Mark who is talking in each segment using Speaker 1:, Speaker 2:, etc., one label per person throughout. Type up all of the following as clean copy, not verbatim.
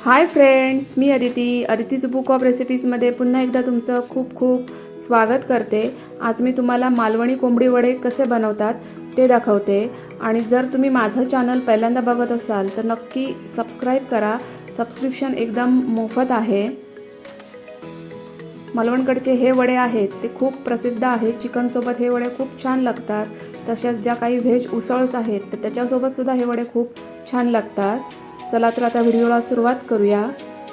Speaker 1: हाय friends, मी Aditi's book of रेसिपीजमध्ये पुन्हा एकदा तुमचं खूप खूप स्वागत करते। आज मी तुम्हाला मालवणी कोंबडी वडे कसे बनवतात ते दाखवते। आणि जर तुम्ही माझं चॅनल पहिल्यांदा बघत असाल तर नक्की सबस्क्राईब करा। सबस्क्रिप्शन एकदम मोफत आहे। मालवणकडचे हे वडे आहेत ते खूप प्रसिद्ध आहेत। चिकनसोबत हे वडे खूप छान लागतात। तसेच ज्या काही व्हेज उसळ्स आहेत तर त्याच्यासोबत सुद्धा हे वडे खूप छान लागतात। चला तर आता व्हिडिओला सुरुवात करूया।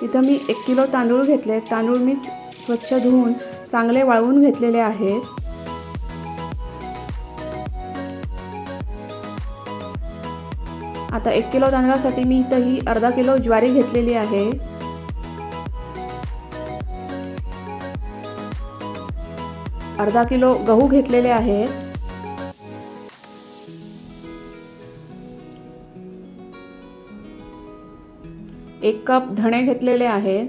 Speaker 1: इथं मी 1 किलो तांदूळ घेतले। तांदूळ मी स्वच्छ धुवून चांगले वाळवून घेतलेले आहेत। आता 1 किलो तांदळासाठी मी इथं ही अर्धा किलो ज्वारी घेतलेली आहे। अर्धा किलो गहू घेतलेले आहेत। 1 कप धणे घेतलेले आहेत।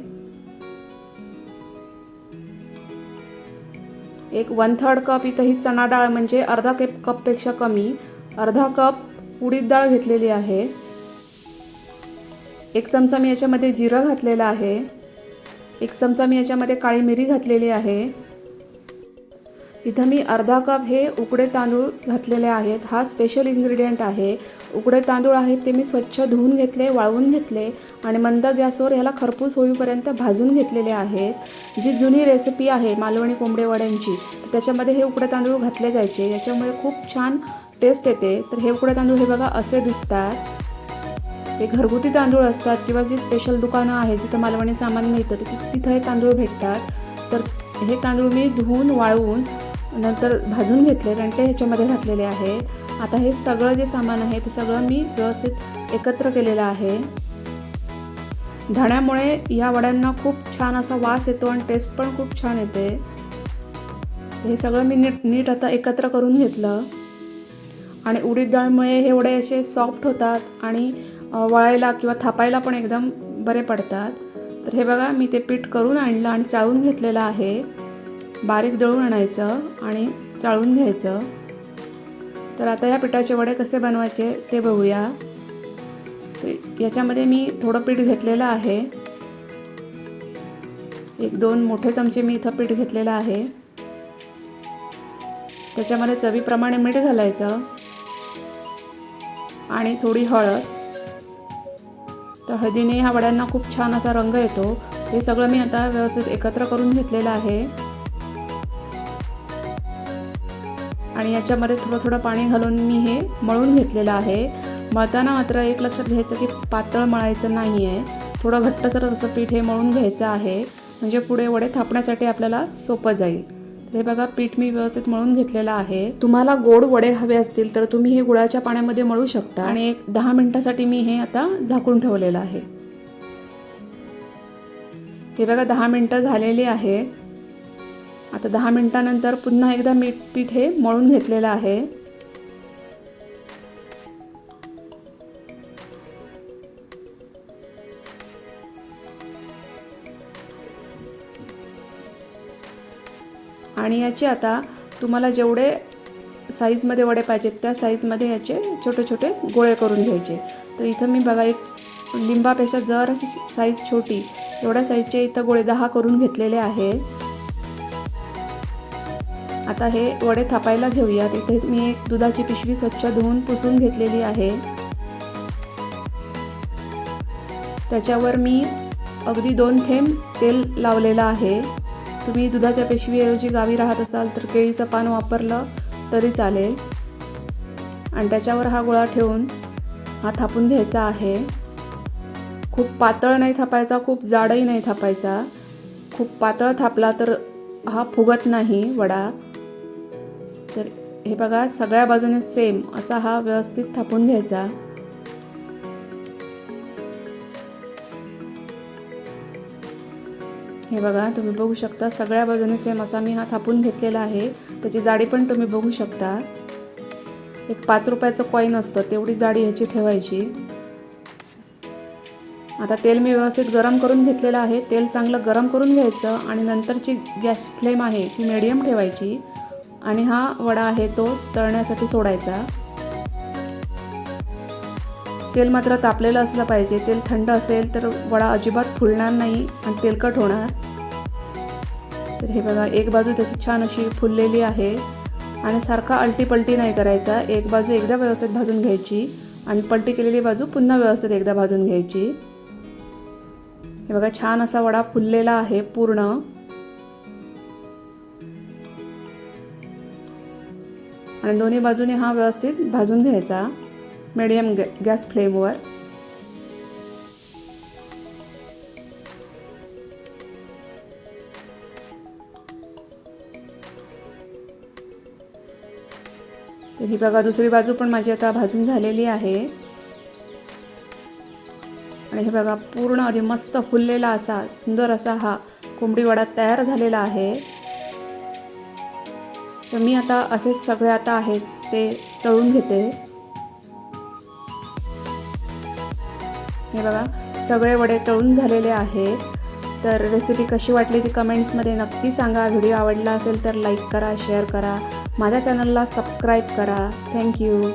Speaker 1: 1/3 कप इथं ही चणा डाळ म्हणजे अर्धा कपपेक्षा कमी, अर्धा कप उडीद डाळ घेतलेली आहे। 1 चमचा मी याच्यामध्ये जिरं घातलेलं आहे। 1 चमचा मी याच्यामध्ये काळी मिरी घातलेली आहे। इथं मी अर्धा कप हे उकडे तांदूळ घातलेले आहेत। हा स्पेशल इन्ग्रेडियंट आहे। उकडे तांदूळ आहेत ते मी स्वच्छ धुवून घेतले, वाळवून घेतले आणि मंद गॅसवर ह्याला खरपूस होईपर्यंत भाजून घेतलेले आहेत। जी जुनी रेसिपी आहे मालवणी कोंबडे वड्यांची त्याच्यामध्ये हे उकडे तांदूळ घातले जायचे। याच्यामुळे खूप छान टेस्ट येते। तर हे उकडे तांदूळ हे बघा असे दिसतात। हे घरगुती तांदूळ असतात किंवा जी स्पेशल दुकानं आहेत जिथं मालवणी सामान मिळतं तिथं हे तांदूळ भेटतात। तर हे तांदूळ मी धुवून वाळवून नंतर भाजून घेतले आणि ते ह्याच्यामध्ये घातलेले आहे। आता हे सगळं जे सामान आहे ते सगळं मी व्यवस्थित एकत्र केलेलं आहे। धण्यामुळे या वड्यांना खूप छान असा वास येतो आणि टेस्ट पण खूप छान येते। हे सगळं मी नीट आता एकत्र करून घेतलं। आणि उडीद डाळमुळे हे वडे असे सॉफ्ट होतात आणि वळायला किंवा थापायला पण एकदम बरे पडतात। तर हे बघा मी ते पीठ करून आणलं आणि चाळून घेतलेलं आहे। बारीक दळून आणायचं आणि चाळून घ्यायचं। तर आता या पिठाचे वडे कसे बनवायचे ते बघूया। तर याच्यामध्ये मी थोडं पीठ घेतलेलं आहे। 1-2 मोठे चमचे मी इथं पीठ घेतलेलं आहे। त्याच्यामध्ये चवीप्रमाणे मीठ घालायचं आणि थोडी हळद। तर हळदीने ह्या वड्यांना खूप छान असा रंग येतो। हे सगळं मी आता व्यवस्थित एकत्र करून घेतलेलं आहे। आणि याच्यामध्ये थोडं पाणी घालून मी हे मळून घेतलेलं आहे। मळताना मात्र एक लक्षात घ्यायचं की पातळ मळायचं नाही आहे। थोडं घट्टसर असं पीठ हे मळून घ्यायचं आहे म्हणजे पुढे वडे थापण्यासाठी आपल्याला सोपं जाईल। हे बघा पीठ मी व्यवस्थित मळून घेतलेलं आहे। तुम्हाला गोड वडे हवे असतील तर तुम्ही हे गुळाच्या पाण्यामध्ये मळू शकता। आणि एक 10 मिनिटासाठी मी हे आता झाकून ठेवलेलं आहे। हे बघा 10 मिनिटं झालेली आहेत। आता 10 मिनिटानंतर पुन्हा एकदा पीठ हे मळून घेतलेलं आहे। आणि याचे आता तुम्हाला जेवढे साईजमध्ये वडे पाहिजेत त्या साईजमध्ये याचे छोटे छोटे गोळे करून घ्यायचे। तर इथं मी बघा एक लिंबापेक्षा जराशी साईज छोटी एवढ्या साईजचे इथं गोळे 10 करून घेतलेले आहेत। आता हे वडे थापायला घेऊयात। इथे मी एक दुधाची पिशवी स्वच्छ धुवून पुसून घेतलेली आहे। त्याच्यावर मी अगदी 2 थेंब तेल लावलेलं आहे। तुम्ही दुधाच्या पिशवीऐवजी गावी राहत असाल तर केळीचं पान वापरलं तरी चालेल। आणि त्याच्यावर हा गोळा ठेवून हा थापून घ्यायचा आहे। खूप पातळ नाही थापायचा, खूप जाडही नाही थापायचा। खूप पातळ थापला तर हा फुगत नाही वडा। तर हे बघा सगळ्या बाजूने सेम असा हा व्यवस्थित थापून घ्यायचा। हे बघा तुम्ही बघू शकता सगळ्या बाजूने सेम असा मी हा थापून घेतलेला आहे। त्याची जाडी पण तुम्ही बघू शकता। एक 5 रुपयाचं कॉईन असतं तेवढी जाडी ह्याची ठेवायची। आता तेल मी व्यवस्थित गरम करून घेतलेलं आहे। तेल चांगलं गरम करून घ्यायचं आणि नंतरची गॅस फ्लेम आहे ती मीडियम ठेवायची आणि हा वडा आहे तो तळण्यासाठी सोडायचा। तेल मात्र तापलेलं असलं पाहिजे. तेल थंड असेल तर वडा अजिबात फुलणार नाही आणि तेलकट होणार. तर हे बघा, एक बाजू त्याची छान अशी फुललेली आहे आणि सारखा अलटी-पलटी नाही करायचा. एक बाजू एकदा व्यवस्थित भाजून घ्यायची आणि पलटी केलेली बाजू पुन्हा व्यवस्थित एकदा भाजून घ्यायची. हे बघा, छान असा वडा फुललेला आहे पूर्ण. आणि दोन्ही बाजूने हा व्यवस्थित भाजून घ्यायचा मीडियम गॅस फ्लेमवर. तर ही बघा, दुसरी बाजू पण माझी आता भाजून झालेली आहे. आणि हे बघा, पूर्ण आधी मस्त फुललेला असा सुंदर असा हा कोंबडी वडा तयार झालेला आहे. तर मी आता असेच सगळे आता आहेत ते तळून घेते. हे बघा, सगळे वडे तळून झालेले आहेत. तर रेसिपी कशी वाटली ती कमेंट्समध्ये नक्की सांगा. व्हिडिओ आवडला असेल तर लाईक करा, शेअर करा, माझ्या चॅनलला सबस्क्राईब करा. थँक्यू.